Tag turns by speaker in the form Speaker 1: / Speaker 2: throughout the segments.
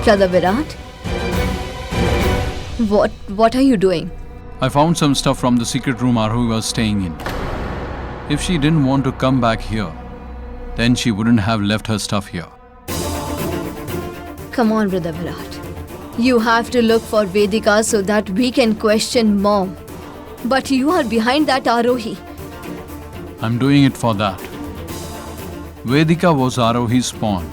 Speaker 1: Brother Virat, what are you doing?
Speaker 2: I found some stuff from the secret room Arohi was staying in. If she didn't want to come back here, then she wouldn't have left her stuff here.
Speaker 1: Come on, Brother Virat. You have to look for Vedika so that we can question Mom. But you are behind that Arohi.
Speaker 2: I'm doing it for that. Vedika was Arohi's pawn.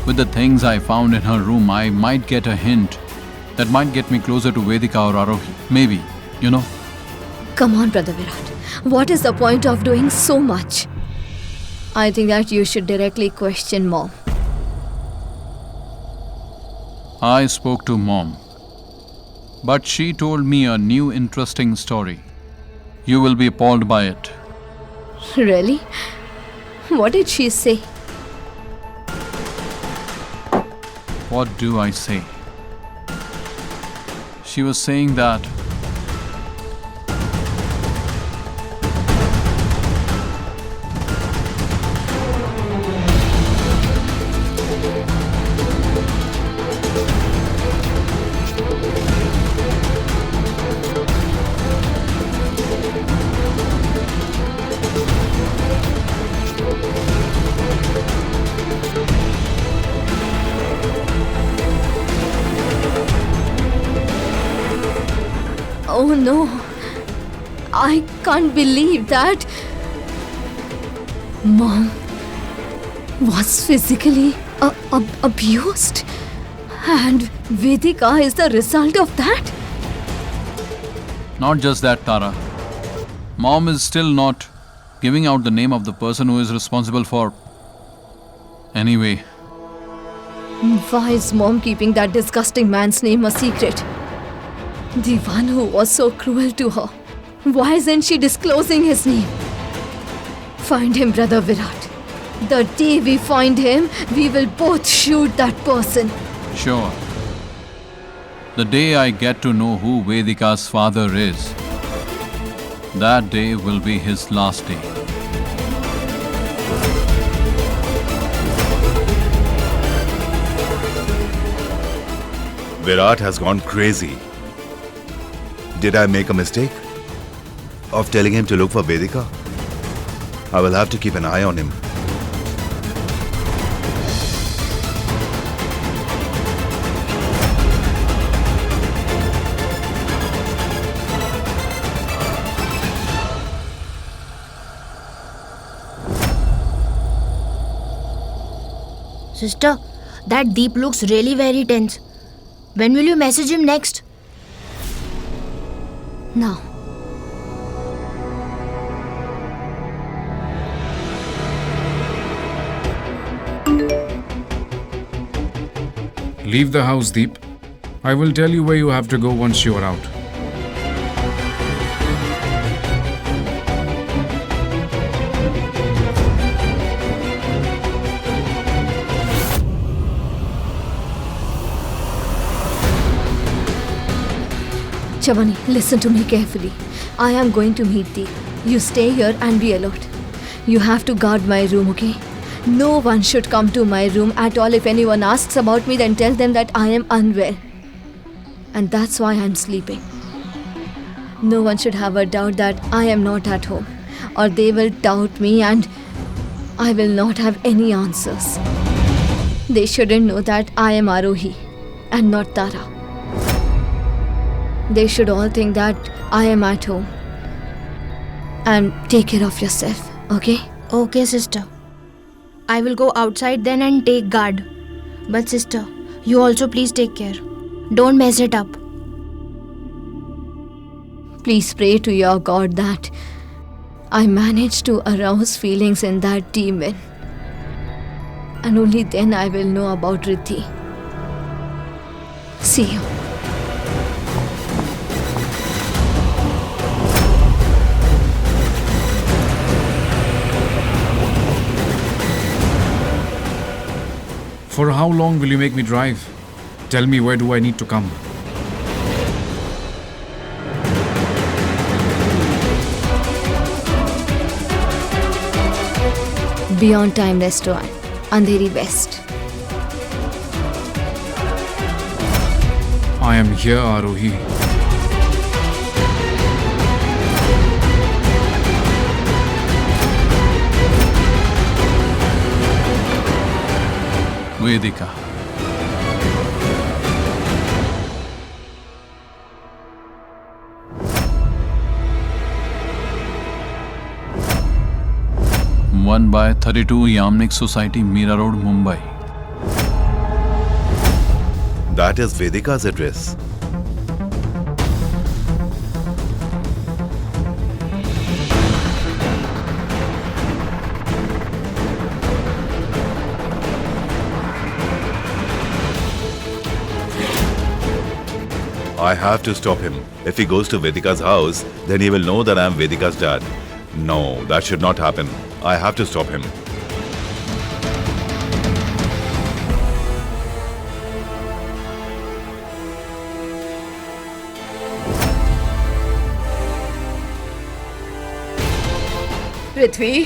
Speaker 2: With the things I found in her room, I might get a hint that might get me closer to Vedika or Arohi. Maybe, you know.
Speaker 1: Come on, Brother Virat. What is the point of doing so much? I think that you should directly question Mom.
Speaker 2: I spoke to Mom, but she told me a new interesting story. You will be appalled by it.
Speaker 1: Really? What did she say?
Speaker 2: What do I say? She was saying that
Speaker 1: Oh no, I can't believe that Mom was physically abused and Vedika is the result of that.
Speaker 2: not just that, Tara. Mom is still not giving out the name of the person who is responsible for. Anyway,
Speaker 1: Why is Mom keeping that disgusting man's name a secret? The one who was so cruel to her. Why isn't she disclosing his name? Find him, Brother Virat. The day we find him, we will both shoot that person.
Speaker 2: sure. The day I get to know who Vedika's father is, that day will be his last day.
Speaker 3: Virat has gone crazy. Did I make a mistake of telling him to look for Vedika? I will have to keep an eye on him.
Speaker 4: Sister, that Deep looks really very tense. When will you message him next?
Speaker 1: Now.
Speaker 5: Leave the house, Deep. I will tell you where you have to go once you are out.
Speaker 1: Chavani, listen to me carefully. I am going to meet Deep. You stay here and be alert. You have to guard my room, okay? No one should come to my room at all. If anyone asks about me, then tell them that I am unwell. And that's why I'm sleeping. No one should have a doubt that I am not at home. Or they will doubt me and I will not have any answers. They shouldn't know that I am Arohi and not Tara. They should all think that I am at home. And take care of yourself, okay?
Speaker 4: Okay, sister. I will go outside then and take guard. But sister, you also please take care. Don't mess it up.
Speaker 1: Please pray to your God that I manage to arouse feelings in that demon. And only then I will know about Riddhi. See you.
Speaker 5: For how long will you make me drive? Tell me, where do I need to come?
Speaker 1: Beyond Time Restaurant, Andheri West.
Speaker 5: I am here, Arohi.
Speaker 2: Vedika. One by 32 Yamnik Society, Mira Road, Mumbai.
Speaker 3: That is Vedika's address. I have to stop him. If he goes to Vedika's house, then he will know that I am Vedika's dad. No, that should not happen. I have to stop him.
Speaker 6: Prithvi,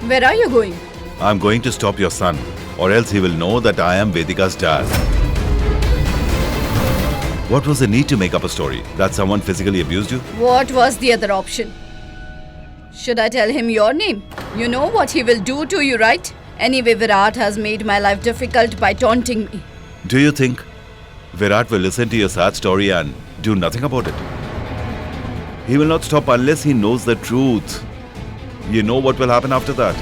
Speaker 6: where are you going?
Speaker 3: I'm going to stop your son, or else he will know that I am Vedika's dad. What was the need to make up a story? That someone physically abused you?
Speaker 6: What was the other option? Should I tell him your name? You know what he will do to you, right? Anyway, Virat has made my life difficult by taunting me.
Speaker 3: Do you think Virat will listen to your sad story and do nothing about it? He will not stop unless he knows the truth. You know what will happen after that?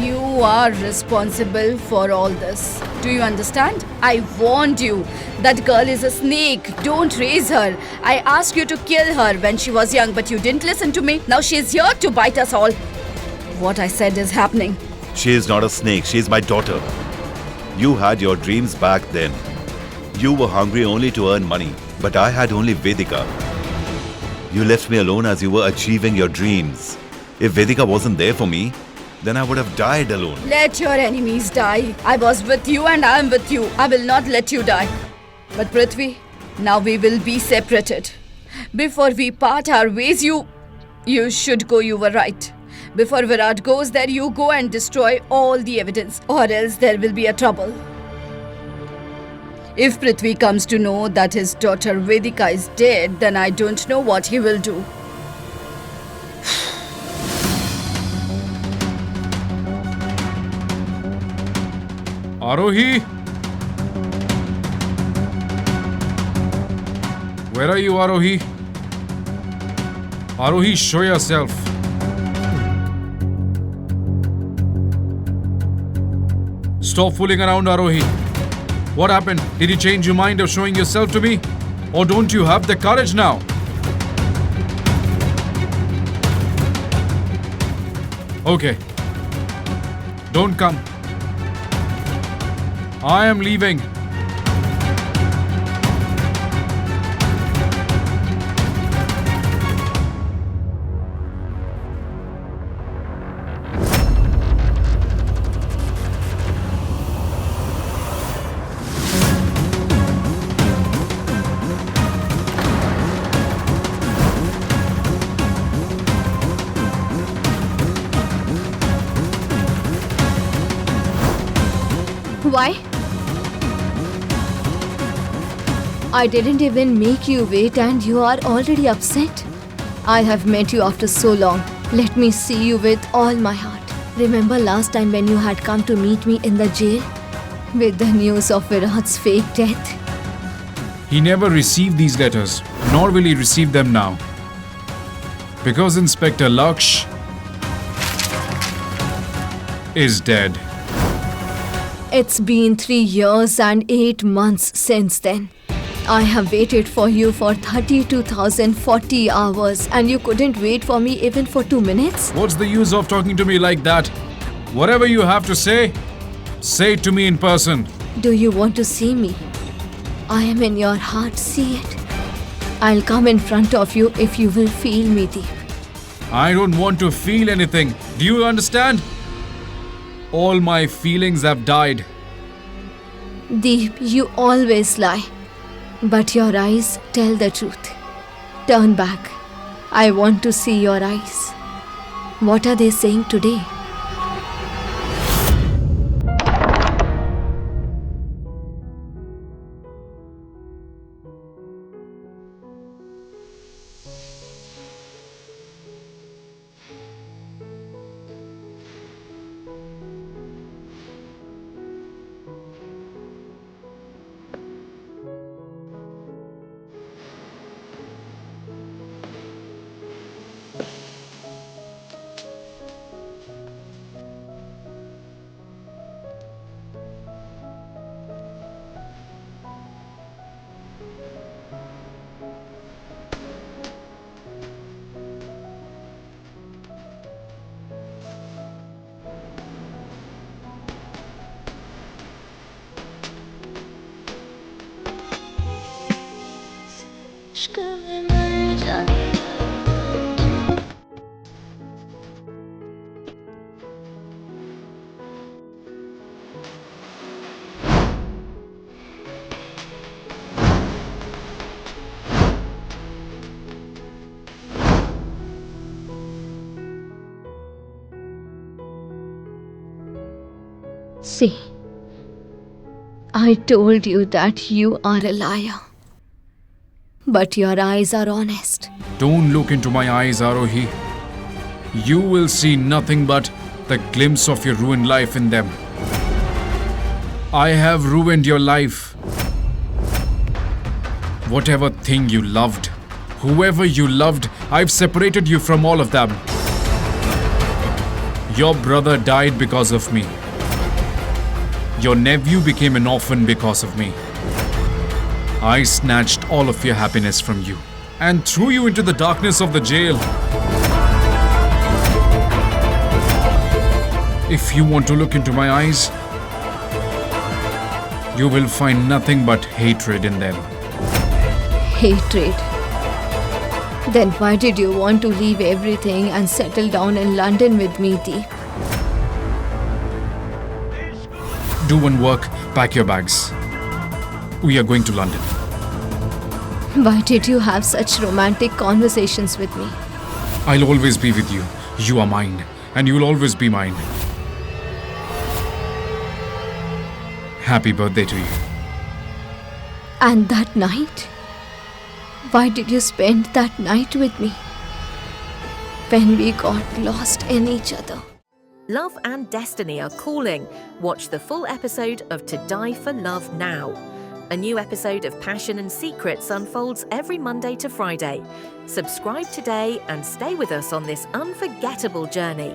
Speaker 6: You are responsible for all this. Do you understand? I warned you. That girl is a snake. Don't raise her. I asked you to kill her when she was young, but you didn't listen to me. Now she's here to bite us all. What I said is happening.
Speaker 3: She is not a snake. She is my daughter. You had your dreams back then. You were hungry only to earn money, but I had only Vedika. You left me alone as you were achieving your dreams. If Vedika wasn't there for me, then I would have died alone.
Speaker 6: Let your enemies die. I was with you and I am with you. I will not let you die. But Prithvi, now we will be separated. Before we part our ways, you should go. You were right. Before Virat goes there, you go and destroy all the evidence, or else there will be a trouble. If Prithvi comes to know that his daughter Vedika is dead, then I don't know what he will do.
Speaker 5: Arohi? Where are you, Arohi? Arohi, show yourself. Stop fooling around, Arohi. What happened? Did you change your mind of showing yourself to me? Or don't you have the courage now? Okay. Don't come. I am leaving.
Speaker 1: Why? I didn't even make you wait and you are already upset. I have met you after so long. Let me see you with all my heart. Remember last time when you had come to meet me in the jail? With the news of Virat's fake death?
Speaker 5: He never received these letters, nor will he receive them now. Because Inspector Laksh is dead.
Speaker 1: It's been 3 years and 8 months since then. I have waited for you for 32,040 hours and you couldn't wait for me even for 2 minutes?
Speaker 5: What's the use of talking to me like that? Whatever you have to say it to me in person.
Speaker 1: Do you want to see me? I am in your heart, see it. I'll come in front of you if you will feel me deep.
Speaker 5: I don't want to feel anything. Do you understand? All my feelings have died.
Speaker 1: Deep, you always lie. But your eyes tell the truth. Turn back. I want to see your eyes. What are they saying today? See, I told you that you are a liar. But your eyes are honest.
Speaker 5: Don't look into my eyes, Arohi. You will see nothing but the glimpse of your ruined life in them. I have ruined your life. Whatever thing you loved, whoever you loved, I've separated you from all of them. Your brother died because of me. Your nephew became an orphan because of me. I snatched all of your happiness from you and threw you into the darkness of the jail. If you want to look into my eyes, you will find nothing but hatred in them.
Speaker 1: Hatred. Then why did you want to leave everything and settle down in London with me, Deep?
Speaker 5: Do one work, pack your bags. We are going to London.
Speaker 1: Why did you have such romantic conversations with me?
Speaker 5: I'll always be with you. You are mine, and you will always be mine. Happy birthday to you.
Speaker 1: And that night? Why did you spend that night with me? When we got lost in each other.
Speaker 7: Love and Destiny are calling. Watch the full episode of To Die for Love now. A new episode of Passion and Secrets unfolds every Monday to Friday. Subscribe today and stay with us on this unforgettable journey.